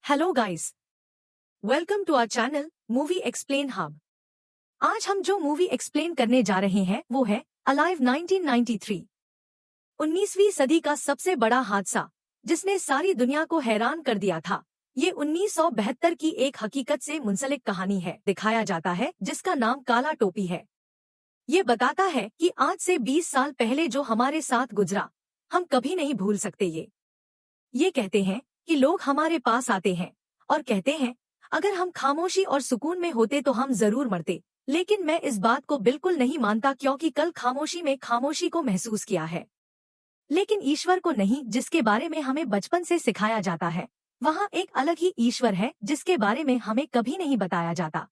Hello guys, welcome to our channel movie explain hub. आज हम जो मूवी एक्सप्लेन करने जा रहे हैं वो है अलाइव 1993। 19वीं सदी का सबसे बड़ा हादसा जिसने सारी दुनिया को हैरान कर दिया था। ये 1972 की एक हकीकत से मुंसलिक कहानी है दिखाया जाता है जिसका नाम काला टोपी है। ये बताता है कि आज से 20 साल पहले जो हमारे साथ गुजरा हम कभी नहीं भूल सकते। ये कहते हैं कि लोग हमारे पास आते हैं और कहते हैं अगर हम खामोशी और सुकून में होते तो हम जरूर मरते, लेकिन मैं इस बात को बिल्कुल नहीं मानता क्योंकि कल खामोशी में खामोशी को महसूस किया है, लेकिन ईश्वर को नहीं जिसके बारे में हमें बचपन से सिखाया जाता है। वहाँ एक अलग ही ईश्वर है जिसके बारे में हमें कभी नहीं बताया जाता।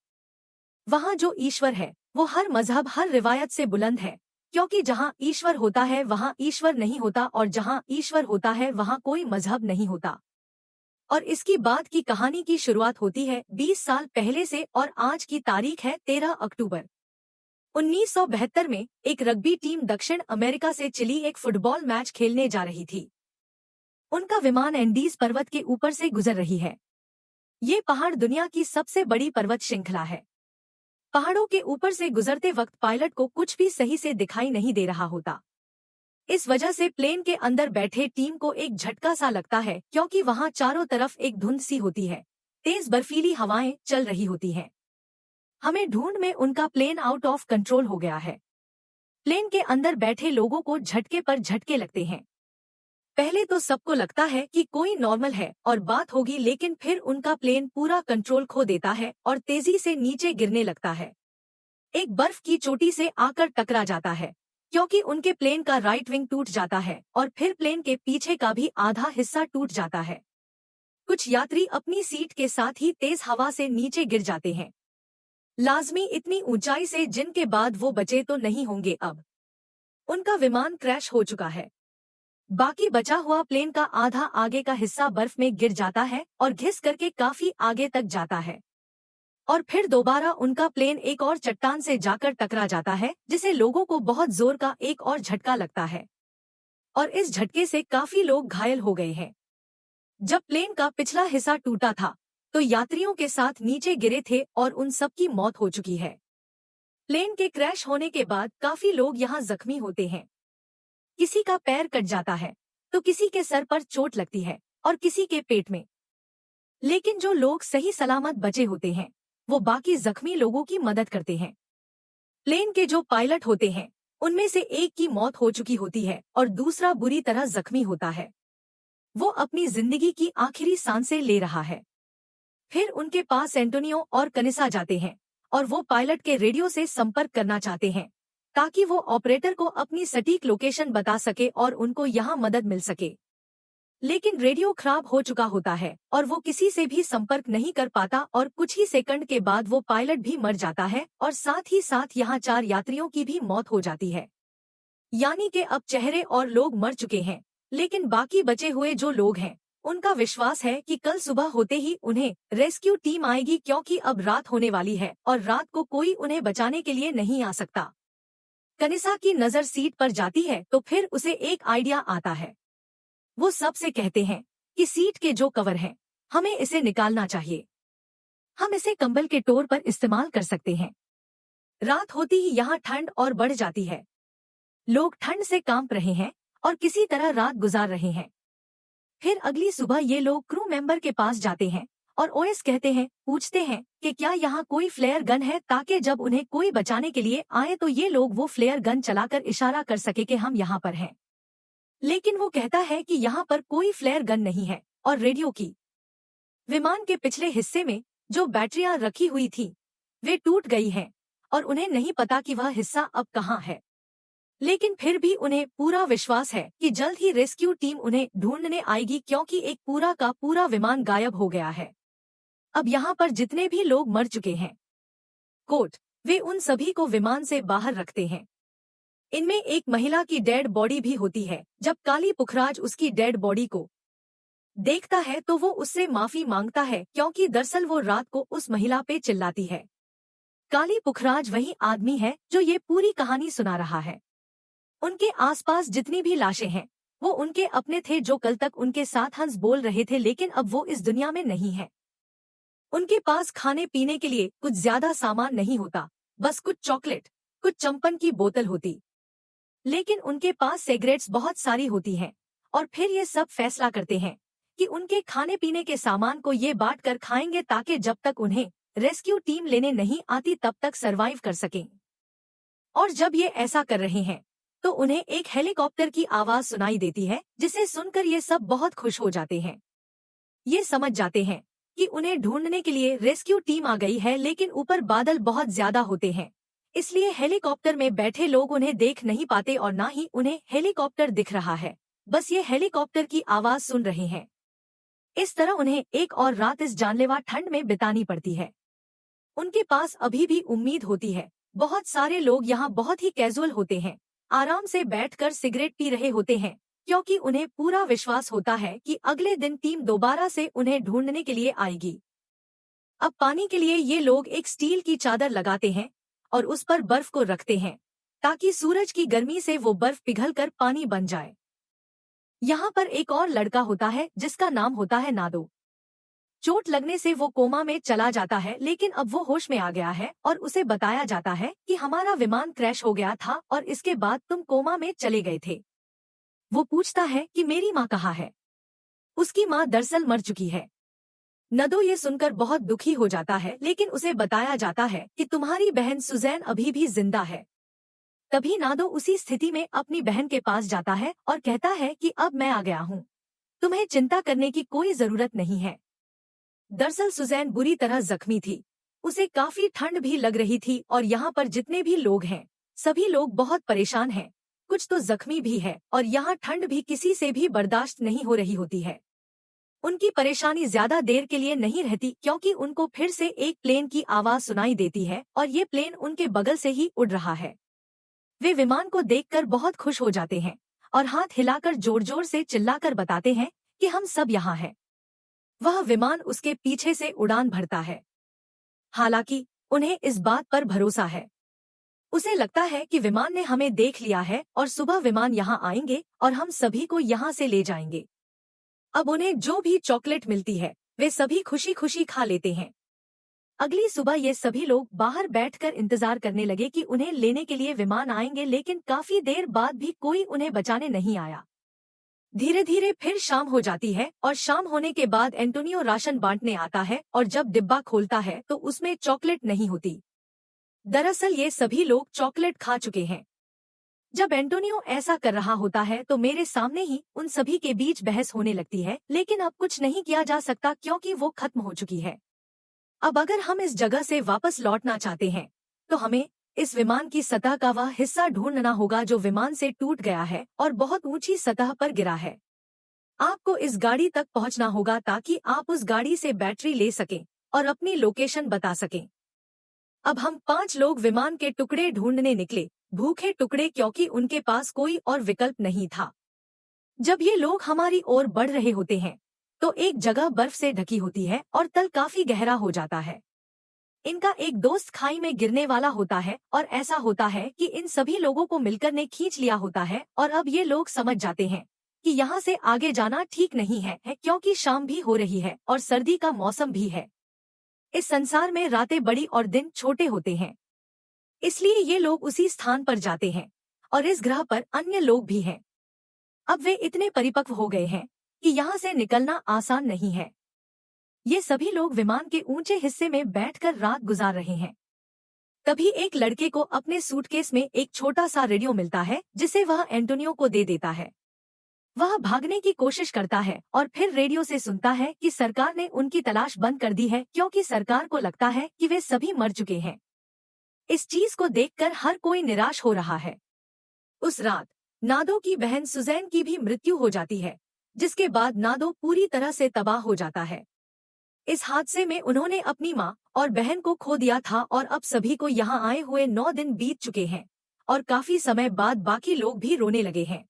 वहाँ जो ईश्वर है वो हर मजहब हर रिवायत से बुलंद है, क्योंकि जहाँ ईश्वर होता है वहाँ ईश्वर नहीं होता और जहाँ ईश्वर होता है वहाँ कोई मजहब नहीं होता। और इसकी बात की कहानी की शुरुआत होती है 20 साल पहले से और आज की तारीख है 13 अक्टूबर 1972 में। एक रग्बी टीम दक्षिण अमेरिका से चिली एक फुटबॉल मैच खेलने जा रही थी। उनका विमान एंडीज पर्वत के ऊपर से गुजर रही है। ये पहाड़ दुनिया की सबसे बड़ी पर्वत श्रृंखला है। पहाड़ों के ऊपर से गुजरते वक्त पायलट को कुछ भी सही से दिखाई नहीं दे रहा होता। इस वजह से प्लेन के अंदर बैठे टीम को एक झटका सा लगता है क्योंकि वहां चारों तरफ एक धुंध सी होती है, तेज बर्फीली हवाएं चल रही होती हैं। हमें ढूंढ में उनका प्लेन आउट ऑफ कंट्रोल हो गया है। प्लेन के अंदर बैठे लोगों को झटके पर झटके लगते हैं। पहले तो सबको लगता है कि कोई नॉर्मल है और बात होगी, लेकिन फिर उनका प्लेन पूरा कंट्रोल खो देता है और तेजी से नीचे गिरने लगता है। एक बर्फ की चोटी से आकर टकरा जाता है क्योंकि उनके प्लेन का राइट विंग टूट जाता है और फिर प्लेन के पीछे का भी आधा हिस्सा टूट जाता है। कुछ यात्री अपनी सीट के साथ ही तेज हवा से नीचे गिर जाते हैं, लाजमी इतनी ऊंचाई से जिनके बाद वो बचे तो नहीं होंगे। अब उनका विमान क्रैश हो चुका है। बाकी बचा हुआ प्लेन का आधा आगे का हिस्सा बर्फ में गिर जाता है और घिस करके काफी आगे तक जाता है और फिर दोबारा उनका प्लेन एक और चट्टान से जाकर टकरा जाता है जिसे लोगों को बहुत जोर का एक और झटका लगता है और इस झटके से काफी लोग घायल हो गए हैं। जब प्लेन का पिछला हिस्सा टूटा था तो यात्रियों के साथ नीचे गिरे थे और उन सब की मौत हो चुकी है। प्लेन के क्रैश होने के बाद काफी लोग यहाँ जख्मी होते हैं। किसी का पैर कट जाता है तो किसी के सर पर चोट लगती है और किसी के पेट में, लेकिन जो लोग सही सलामत बचे होते हैं वो बाकी जख्मी लोगों की मदद करते हैं। प्लेन के जो पायलट होते हैं उनमें से एक की मौत हो चुकी होती है और दूसरा बुरी तरह जख्मी होता है। वो अपनी जिंदगी की आखिरी सांसें ले रहा है। फिर उनके पास एंटोनियो और कनिसा जाते हैं और वो पायलट के रेडियो से संपर्क करना चाहते हैं ताकि वो ऑपरेटर को अपनी सटीक लोकेशन बता सके और उनको यहाँ मदद मिल सके, लेकिन रेडियो खराब हो चुका होता है और वो किसी से भी संपर्क नहीं कर पाता और कुछ ही सेकंड के बाद वो पायलट भी मर जाता है और साथ ही साथ यहाँ 4 यात्रियों की भी मौत हो जाती है। यानी कि अब चेहरे और लोग मर चुके हैं, लेकिन बाकी बचे हुए जो लोग हैं उनका विश्वास है कि कल सुबह होते ही उन्हें रेस्क्यू टीम आएगी क्योंकि अब रात होने वाली है और रात को कोई उन्हें बचाने के लिए नहीं आ सकता। कनिसा की नजर सीट पर जाती है तो फिर उसे एक आइडिया आता है। वो सबसे कहते हैं कि सीट के जो कवर हैं हमें इसे निकालना चाहिए, हम इसे कंबल के तौर पर इस्तेमाल कर सकते हैं। रात होती ही यहाँ ठंड और बढ़ जाती है। लोग ठंड से कांप रहे हैं और किसी तरह रात गुजार रहे हैं। फिर अगली सुबह ये लोग क्रू मेंबर के पास जाते हैं और ओएस कहते हैं, पूछते हैं कि क्या यहाँ कोई फ्लेयर गन है ताकि जब उन्हें कोई बचाने के लिए आए तो ये लोग वो फ्लेयर गन चलाकर इशारा कर सके कि हम यहाँ पर हैं। लेकिन वो कहता है कि यहाँ पर कोई फ्लेयर गन नहीं है और रेडियो की विमान के पिछले हिस्से में जो बैटरियां रखी हुई थी वे टूट गई हैं और उन्हें नहीं पता कि वह हिस्सा अब कहाँ है। लेकिन फिर भी उन्हें पूरा विश्वास है कि जल्द ही रेस्क्यू टीम उन्हें ढूंढने आएगी क्योंकि एक पूरा का पूरा विमान गायब हो गया है। अब यहाँ पर जितने भी लोग मर चुके हैं वे उन सभी को विमान से बाहर रखते हैं। इनमें एक महिला की डेड बॉडी भी होती है। जब काली पुखराज उसकी डेड बॉडी को देखता है तो वो उससे माफी मांगता है क्योंकि दरअसल वो रात को उस महिला पे चिल्लाती है। काली पुखराज वही आदमी है जो ये पूरी कहानी सुना रहा है। उनके आसपास जितनी भी लाशें हैं वो उनके अपने थे जो कल तक उनके साथ हंस बोल रहे थे, लेकिन अब वो इस दुनिया में नहीं है। उनके पास खाने पीने के लिए कुछ ज्यादा सामान नहीं होता, बस कुछ चॉकलेट, कुछ चंपन की बोतल होती। लेकिन उनके पास सिगरेट्स बहुत सारी होती हैं, और फिर ये सब फैसला करते हैं कि उनके खाने पीने के सामान को ये बांट कर खाएंगे ताकि जब तक उन्हें रेस्क्यू टीम लेने नहीं आती तब तक सरवाइव कर सकें। और जब ये ऐसा कर रहे हैं तो उन्हें एक हेलीकॉप्टर की आवाज सुनाई देती है, जिसे सुनकर ये सब बहुत खुश हो जाते हैं। ये समझ जाते हैं कि उन्हें ढूंढने के लिए रेस्क्यू टीम आ गई है, लेकिन ऊपर बादल बहुत ज्यादा होते हैं, इसलिए हेलीकॉप्टर में बैठे लोग उन्हें देख नहीं पाते और ना ही उन्हें हेलीकॉप्टर दिख रहा है, बस ये हेलीकॉप्टर की आवाज सुन रहे हैं। इस तरह उन्हें एक और रात इस जानलेवा ठंड में बितानी पड़ती है। उनके पास अभी भी उम्मीद होती है। बहुत सारे लोग यहाँ बहुत ही कैजुअल होते हैं, आराम से बैठकर सिगरेट पी रहे होते हैं, क्योंकि उन्हें पूरा विश्वास होता है कि अगले दिन टीम दोबारा से उन्हें ढूंढने के लिए आएगी। अब पानी के लिए ये लोग एक स्टील की चादर लगाते हैं और उस पर बर्फ को रखते हैं ताकि सूरज की गर्मी से वो बर्फ पिघलकर पानी बन जाए। यहाँ पर एक और लड़का होता है जिसका नाम होता है नादो। चोट लगने से वो कोमा में चला जाता है, लेकिन अब वो होश में आ गया है और उसे बताया जाता है कि हमारा विमान क्रैश हो गया था और इसके बाद तुम कोमा में चले गए थे। वो पूछता है कि मेरी माँ कहाँ है। उसकी माँ दरअसल मर चुकी है। नदो ये सुनकर बहुत दुखी हो जाता है, लेकिन उसे बताया जाता है कि तुम्हारी बहन सुजैन अभी भी जिंदा है। तभी नादो उसी स्थिति में अपनी बहन के पास जाता है और कहता है कि अब मैं आ गया हूँ, तुम्हें चिंता करने की कोई जरूरत नहीं है। दरअसल सुजैन बुरी तरह जख्मी थी, उसे काफी ठंड भी लग रही थी और यहाँ पर जितने भी लोग हैं सभी लोग बहुत परेशान हैं, कुछ तो जख्मी भी है और यहाँ ठंड भी किसी से भी बर्दाश्त नहीं हो रही होती है। उनकी परेशानी ज्यादा देर के लिए नहीं रहती, क्योंकि उनको फिर से एक प्लेन की आवाज सुनाई देती है और ये प्लेन उनके बगल से ही उड़ रहा है। वे विमान को देखकर बहुत खुश हो जाते हैं और हाथ हिलाकर जोर जोर से चिल्लाकर बताते हैं कि हम सब यहाँ हैं। वह विमान उसके पीछे से उड़ान भरता है। हालांकि उन्हें इस बात पर भरोसा है, उसे लगता है कि विमान ने हमें देख लिया है और सुबह विमान यहाँ आएंगे और हम सभी को यहाँ से ले जाएंगे। अब उन्हें जो भी चॉकलेट मिलती है वे सभी खुशी खुशी खा लेते हैं। अगली सुबह ये सभी लोग बाहर बैठकर इंतजार करने लगे कि उन्हें लेने के लिए विमान आएंगे, लेकिन काफी देर बाद भी कोई उन्हें बचाने नहीं आया। धीरे धीरे फिर शाम हो जाती है और शाम होने के बाद एंटोनियो राशन बांटने आता है और जब डिब्बा खोलता है तो उसमें चॉकलेट नहीं होती। दरअसल ये सभी लोग चॉकलेट खा चुके हैं। जब एंटोनियो ऐसा कर रहा होता है तो मेरे सामने ही उन सभी के बीच बहस होने लगती है, लेकिन अब कुछ नहीं किया जा सकता क्योंकि वो खत्म हो चुकी है। अब अगर हम इस जगह से वापस लौटना चाहते हैं तो हमें इस विमान की सतह का वह हिस्सा ढूंढना होगा जो विमान से टूट गया है और बहुत ऊंची सतह पर गिरा है। आपको इस गाड़ी तक पहुंचना होगा ताकि आप उस गाड़ी से बैटरी ले सकें और अपनी लोकेशन बता सकें। अब हम 5 लोग विमान के टुकड़े ढूंढने निकले, भूखे टुकड़े, क्योंकि उनके पास कोई और विकल्प नहीं था। जब ये लोग हमारी ओर बढ़ रहे होते हैं तो एक जगह बर्फ से ढकी होती है और तल काफी गहरा हो जाता है। इनका एक दोस्त खाई में गिरने वाला होता है और ऐसा होता है कि इन सभी लोगों को मिलकर ने खींच लिया होता है और अब ये लोग समझ जाते हैं कि यहाँ से आगे जाना ठीक नहीं है, क्योंकि शाम भी हो रही है और सर्दी का मौसम भी है। इस संसार में रातें बड़ी और दिन छोटे होते हैं, इसलिए ये लोग उसी स्थान पर जाते हैं और इस ग्रह पर अन्य लोग भी हैं। अब वे इतने परिपक्व हो गए हैं कि यहाँ से निकलना आसान नहीं है। ये सभी लोग विमान के ऊंचे हिस्से में बैठकर रात गुजार रहे हैं। तभी एक लड़के को अपने सूटकेस में एक छोटा सा रेडियो मिलता है जिसे वह एंटोनियो को दे देता है। वह भागने की कोशिश करता है और फिर रेडियो से सुनता है कि सरकार ने उनकी तलाश बंद कर दी है, क्योंकि सरकार को लगता है कि वे सभी मर चुके हैं। इस चीज को देखकर हर कोई निराश हो रहा है। उस रात नादो की बहन सुजैन की भी मृत्यु हो जाती है, जिसके बाद नादो पूरी तरह से तबाह हो जाता है। इस हादसे में उन्होंने अपनी माँ और बहन को खो दिया था और अब सभी को यहाँ आए हुए 9 दिन बीत चुके हैं और काफी समय बाद बाकी लोग भी रोने लगे हैं।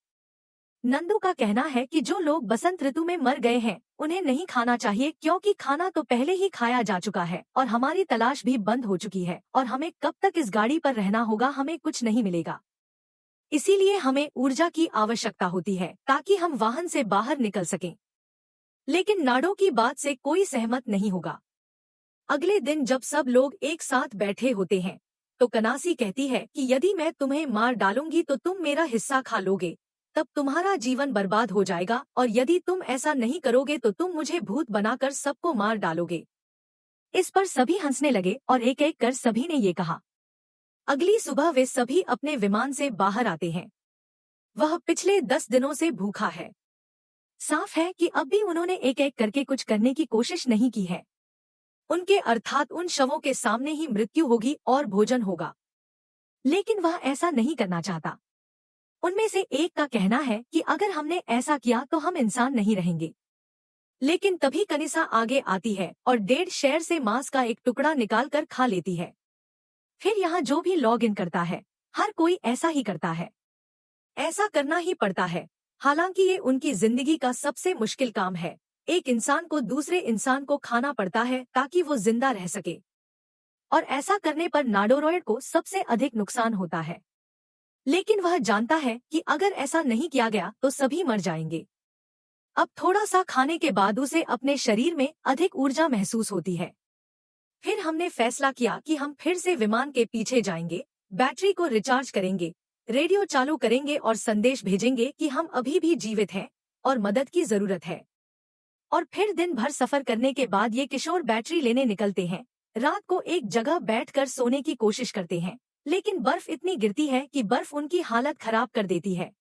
नंदू का कहना है कि जो लोग बसंत ऋतु में मर गए हैं उन्हें नहीं खाना चाहिए, क्योंकि खाना तो पहले ही खाया जा चुका है और हमारी तलाश भी बंद हो चुकी है और हमें कब तक इस गाड़ी पर रहना होगा, हमें कुछ नहीं मिलेगा। इसीलिए हमें ऊर्जा की आवश्यकता होती है ताकि हम वाहन से बाहर निकल सकें। लेकिन नाडो की बात से कोई सहमत नहीं होगा। अगले दिन जब सब लोग एक साथ बैठे होते हैं तो कनासी कहती है कि यदि मैं तुम्हें मार डालूंगी तो तुम मेरा हिस्सा खा लोगे, तब तुम्हारा जीवन बर्बाद हो जाएगा, और यदि तुम ऐसा नहीं करोगे तो तुम मुझे भूत बनाकर सबको मार डालोगे। इस पर सभी हंसने लगे और एक एक कर सभी ने ये कहा। अगली सुबह वे सभी अपने विमान से बाहर आते हैं। वह पिछले 10 दिनों से भूखा है। साफ है कि अब भी उन्होंने एक एक करके कुछ करने की कोशिश नहीं की है। उनके अर्थात उन शवों के सामने ही मृत्यु होगी और भोजन होगा। लेकिन वह ऐसा नहीं करना चाहता। उनमें से एक का कहना है कि अगर हमने ऐसा किया तो हम इंसान नहीं रहेंगे। लेकिन तभी कनिसा आगे आती है और 1.5 शेर से मांस का एक टुकड़ा निकालकर खा लेती है। फिर यहाँ जो भी लॉग इन करता है, हर कोई ऐसा ही करता है। ऐसा करना ही पड़ता है, हालांकि ये उनकी जिंदगी का सबसे मुश्किल काम है। एक इंसान को दूसरे इंसान को खाना पड़ता है ताकि वो जिंदा रह सके, और ऐसा करने पर नाडोरॉयड को सबसे अधिक नुकसान होता है। लेकिन वह जानता है कि अगर ऐसा नहीं किया गया तो सभी मर जाएंगे। अब थोड़ा सा खाने के बाद उसे अपने शरीर में अधिक ऊर्जा महसूस होती है। फिर हमने फैसला किया कि हम फिर से विमान के पीछे जाएंगे, बैटरी को रिचार्ज करेंगे, रेडियो चालू करेंगे और संदेश भेजेंगे कि हम अभी भी जीवित हैं और मदद की जरूरत है। और फिर दिन भर सफर करने के बाद ये किशोर बैटरी लेने निकलते हैं। रात को एक जगह बैठकर सोने की कोशिश करते हैं, लेकिन बर्फ इतनी गिरती है कि बर्फ उनकी हालत खराब कर देती है।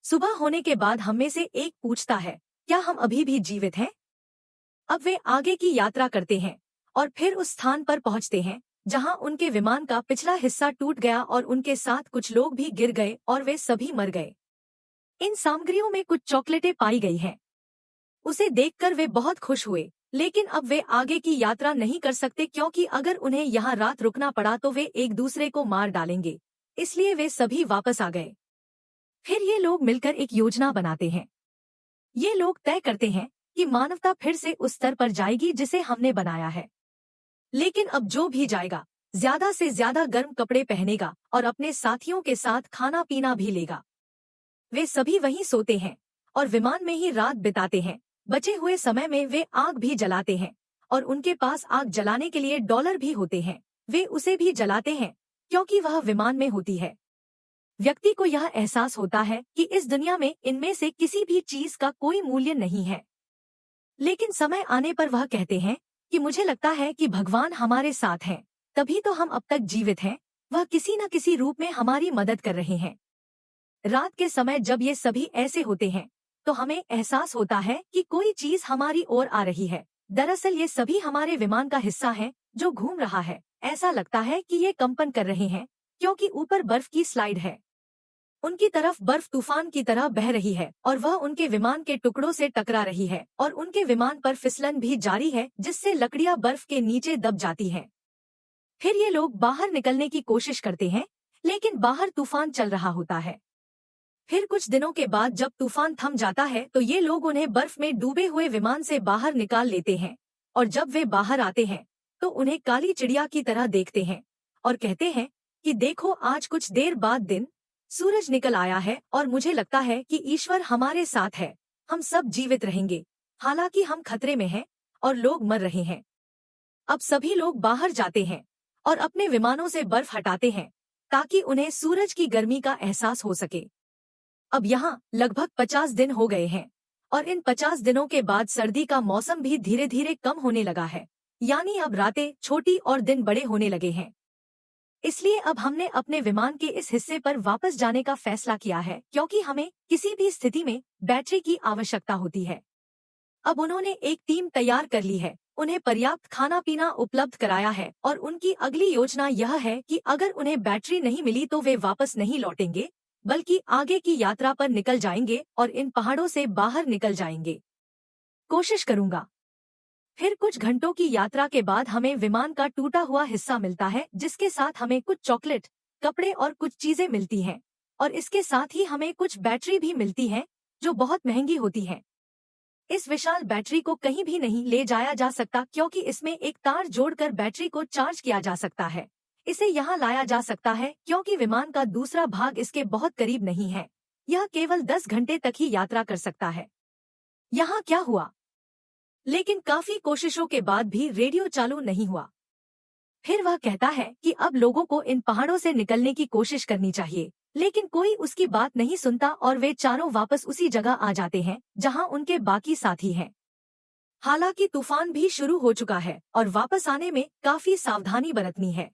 सुबह होने के बाद हम में से एक पूछता है, क्या हम अभी भी जीवित हैं? अब वे आगे की यात्रा करते हैं और फिर उस स्थान पर पहुंचते हैं जहां उनके विमान का पिछला हिस्सा टूट गया और उनके साथ कुछ लोग भी गिर गए और वे सभी मर गए। इन सामग्रियों में कुछ चॉकलेटें पाई गई हैं। उसे देखकर वे बहुत खुश हुए, लेकिन अब वे आगे की यात्रा नहीं कर सकते क्योंकि अगर उन्हें यहाँ रात रुकना पड़ा तो वे एक दूसरे को मार डालेंगे। इसलिए वे सभी वापस आ गए। फिर ये लोग मिलकर एक योजना बनाते हैं। ये लोग तय करते हैं कि मानवता फिर से उस स्तर पर जाएगी जिसे हमने बनाया है। लेकिन अब जो भी जाएगा ज्यादा से ज्यादा गर्म कपड़े पहनेगा और अपने साथियों के साथ खाना पीना भी लेगा। वे सभी वहीं सोते हैं और विमान में ही रात बिताते हैं। बचे हुए समय में वे आग भी जलाते हैं और उनके पास आग जलाने के लिए डॉलर भी होते हैं। वे उसे भी जलाते हैं क्योंकि वह विमान में होती है। व्यक्ति को यह एहसास होता है कि इस दुनिया में इनमें से किसी भी चीज का कोई मूल्य नहीं है। लेकिन समय आने पर वह कहते हैं कि मुझे लगता है कि भगवान हमारे साथ हैं, तभी तो हम अब तक जीवित हैं। वह किसी न किसी रूप में हमारी मदद कर रहे हैं। रात के समय जब ये सभी ऐसे होते हैं तो हमें एहसास होता है कि कोई चीज हमारी ओर आ रही है। दरअसल ये सभी हमारे विमान का हिस्सा है जो घूम रहा है। ऐसा लगता है कि ये कंपन कर रहे हैं क्योंकि ऊपर बर्फ की स्लाइड है। उनकी तरफ बर्फ तूफान की तरह बह रही है और वह उनके विमान के टुकड़ों से टकरा रही है और उनके विमान पर फिसलन भी जारी है जिससे लकड़ियां बर्फ के नीचे दब जाती हैं। फिर ये लोग बाहर निकलने की कोशिश करते हैं, लेकिन बाहर तूफान चल रहा होता है। फिर कुछ दिनों के बाद जब तूफान थम जाता है तो ये लोग उन्हें बर्फ में डूबे हुए विमान से बाहर निकाल लेते हैं, और जब वे बाहर आते हैं तो उन्हें काली चिड़िया की तरह देखते हैं और कहते हैं कि देखो, आज कुछ देर बाद दिन सूरज निकल आया है और मुझे लगता है कि ईश्वर हमारे साथ है। हम सब जीवित रहेंगे, हालांकि हम खतरे में हैं और लोग मर रहे हैं। अब सभी लोग बाहर जाते हैं और अपने विमानों से बर्फ हटाते हैं ताकि उन्हें सूरज की गर्मी का एहसास हो सके। अब यहाँ लगभग 50 दिन हो गए हैं और इन 50 दिनों के बाद सर्दी का मौसम भी धीरे धीरे कम होने लगा है, यानी अब रातें छोटी और दिन बड़े होने लगे हैं। इसलिए अब हमने अपने विमान के इस हिस्से पर वापस जाने का फैसला किया है क्योंकि हमें किसी भी स्थिति में बैटरी की आवश्यकता होती है। अब उन्होंने एक टीम तैयार कर ली है, उन्हें पर्याप्त खाना पीना उपलब्ध कराया है और उनकी अगली योजना यह है कि अगर उन्हें बैटरी नहीं मिली तो वे वापस नहीं लौटेंगे, बल्कि आगे की यात्रा पर निकल जाएंगे और इन पहाड़ों से बाहर निकल जाएंगे। कोशिश करूंगा। फिर कुछ घंटों की यात्रा के बाद हमें विमान का टूटा हुआ हिस्सा मिलता है जिसके साथ हमें कुछ चॉकलेट, कपड़े और कुछ चीजें मिलती हैं, और इसके साथ ही हमें कुछ बैटरी भी मिलती है जो बहुत महंगी होती है। इस विशाल बैटरी को कहीं भी नहीं ले जाया जा सकता क्योंकि इसमें एक तार जोड़कर बैटरी को चार्ज किया जा सकता है। इसे यहाँ लाया जा सकता है क्योंकि विमान का दूसरा भाग इसके बहुत करीब नहीं है। यह केवल 10 घंटे तक ही यात्रा कर सकता है। यहाँ क्या हुआ? लेकिन काफी कोशिशों के बाद भी रेडियो चालू नहीं हुआ। फिर वह कहता है कि अब लोगों को इन पहाड़ों से निकलने की कोशिश करनी चाहिए, लेकिन कोई उसकी बात नहीं सुनता और वे चारों वापस उसी जगह आ जाते हैं जहां उनके बाकी साथी हैं। हालांकि तूफान भी शुरू हो चुका है और वापस आने में काफी सावधानी बरतनी है।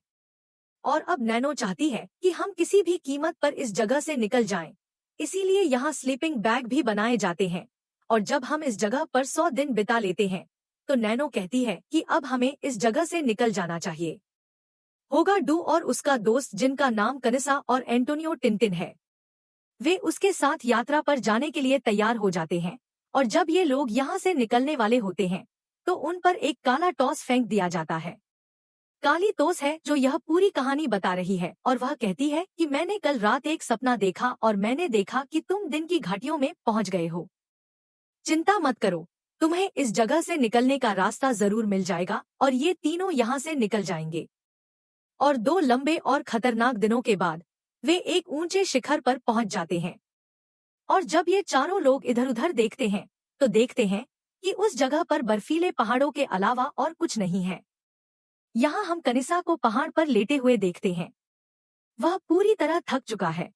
और अब नैनो चाहती है कि हम किसी भी कीमत पर इस जगह से निकल जाएं। इसीलिए यहाँ स्लीपिंग बैग भी बनाए जाते हैं और जब हम इस जगह पर 100 दिन बिता लेते हैं तो नैनो कहती है कि अब हमें इस जगह से निकल जाना चाहिए। होगा डू और उसका दोस्त जिनका नाम कनिसा और एंटोनियो टिंटिन है, वे उसके साथ यात्रा पर जाने के लिए तैयार हो जाते हैं और जब ये लोग यहाँ से निकलने वाले होते हैं तो उन पर एक काला टॉस फेंक दिया जाता है। काली तोस है जो यह पूरी कहानी बता रही है और वह कहती है कि मैंने कल रात एक सपना देखा और मैंने देखा कि तुम दिन की घाटियों में पहुंच गए हो। चिंता मत करो, तुम्हें इस जगह से निकलने का रास्ता जरूर मिल जाएगा और ये तीनों यहाँ से निकल जाएंगे। और 2 लंबे और खतरनाक दिनों के बाद वे एक ऊंचे शिखर पर पहुंच जाते हैं। और जब ये चारों लोग इधर उधर देखते हैं तो देखते हैं कि उस जगह पर बर्फीले पहाड़ों के अलावा और कुछ नहीं है। यहाँ हम कनिसा को पहाड़ पर लेटे हुए देखते हैं। वह पूरी तरह थक चुका है।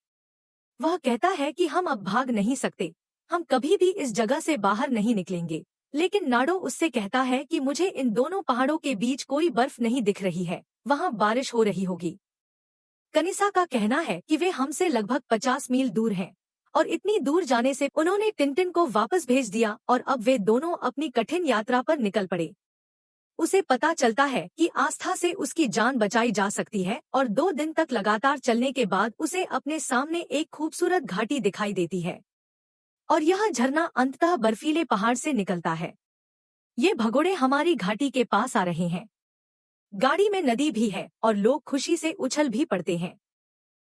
वह कहता है कि हम अब भाग नहीं सकते, हम कभी भी इस जगह से बाहर नहीं निकलेंगे। लेकिन नाडो उससे कहता है कि मुझे इन दोनों पहाड़ों के बीच कोई बर्फ नहीं दिख रही है, वहाँ बारिश हो रही होगी। कनिसा का कहना है कि वे हमसे लगभग 50 मील दूर हैं और इतनी दूर जाने से उन्होंने टिंटिन को वापस भेज दिया और अब वे दोनों अपनी कठिन यात्रा पर निकल पड़े। उसे पता चलता है कि आस्था से उसकी जान बचाई जा सकती है और 2 दिन तक लगातार चलने के बाद उसे अपने सामने एक खूबसूरत घाटी दिखाई देती है और यह झरना अंततः बर्फीले पहाड़ से निकलता है। ये भगोड़े हमारी घाटी के पास आ रहे हैं। गाड़ी में नदी भी है और लोग खुशी से उछल भी पड़ते हैं।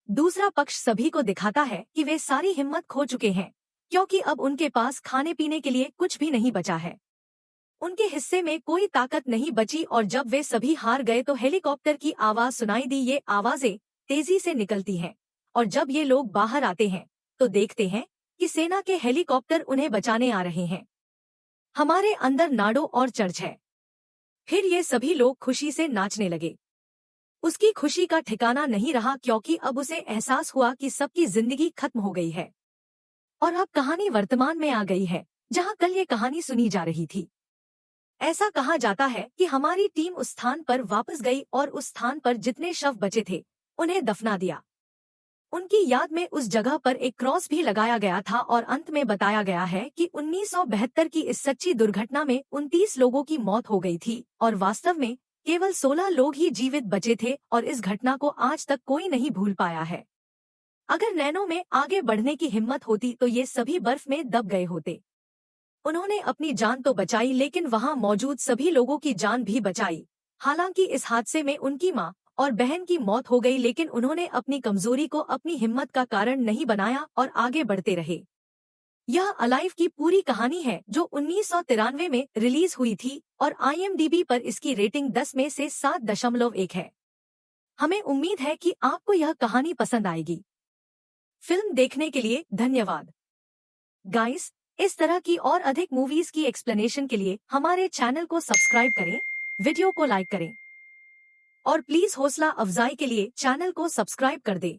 दूसरा पक्ष सभी को दिखाता है कि वे सारी हिम्मत खो चुके हैं क्योंकि अब उनके पास खाने पीने के लिए कुछ भी नहीं बचा है। उनके हिस्से में कोई ताकत नहीं बची और जब वे सभी हार गए तो हेलीकॉप्टर की आवाज सुनाई दी। ये आवाजें तेजी से निकलती हैं और जब ये लोग बाहर आते हैं तो देखते हैं कि सेना के हेलीकॉप्टर उन्हें बचाने आ रहे हैं। हमारे अंदर नाडो और चर्च है। फिर ये सभी लोग खुशी से नाचने लगे। उसकी खुशी का ठिकाना नहीं रहा क्योंकि अब उसे एहसास हुआ कि सबकी जिंदगी खत्म हो गई है और अब कहानी वर्तमान में आ गई है जहां कल ये कहानी सुनी जा रही थी। ऐसा कहा जाता है कि हमारी टीम उस स्थान पर वापस गई और उस स्थान पर जितने शव बचे थे उन्हें दफना दिया। उनकी याद में उस जगह पर एक क्रॉस भी लगाया गया था और अंत में बताया गया है कि 1972 की इस सच्ची दुर्घटना में 29 लोगों की मौत हो गई थी और वास्तव में केवल 16 लोग ही जीवित बचे थे और इस घटना को आज तक कोई नहीं भूल पाया है। अगर नैनो में आगे बढ़ने की हिम्मत होती तो ये सभी बर्फ में दब गए होते। उन्होंने अपनी जान तो बचाई लेकिन वहां मौजूद सभी लोगों की जान भी बचाई। हालांकि इस हादसे में उनकी मां और बहन की मौत हो गई लेकिन उन्होंने अपनी कमजोरी को अपनी हिम्मत का कारण नहीं बनाया और आगे बढ़ते रहे। यह अलाइव की पूरी कहानी है जो 1993 में रिलीज हुई थी और IMDb पर इसकी रेटिंग 10 में से 7.1 है। हमें उम्मीद है कि आपको यह कहानी पसंद आएगी। फिल्म देखने के लिए धन्यवाद। गाइस, इस तरह की और अधिक मूवीज की एक्सप्लेनेशन के लिए हमारे चैनल को सब्सक्राइब करें, वीडियो को लाइक करें और प्लीज हौसला अफजाई के लिए चैनल को सब्सक्राइब कर दें।